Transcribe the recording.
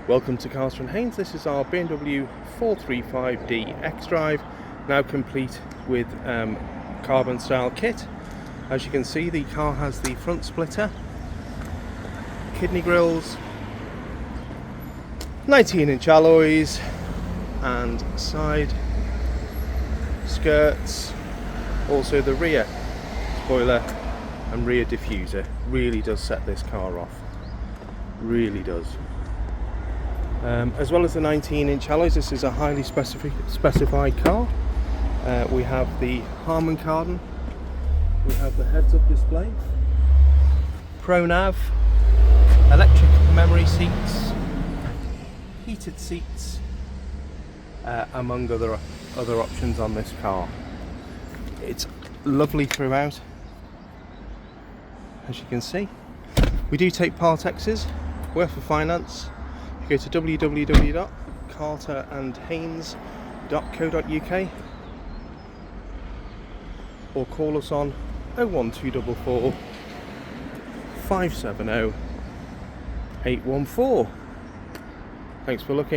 Welcome to Cars from Haynes. This is our BMW 435d xDrive, now complete with carbon style kit. As you can see, the car has the front splitter, kidney grills, 19-inch alloys and side skirts, also the rear spoiler and rear diffuser. Really does set this car off, really does. As well as the 19-inch alloys, this is a highly specified car. We have the Harman Kardon, we have the heads-up display, Pro Nav, electric memory seats, heated seats, among other options on this car. It's lovely throughout, as you can see. We do take Part X's, worth for finance. Go to www.carterandhaynes.co.uk or call us on 01244 570 814. Thanks for looking.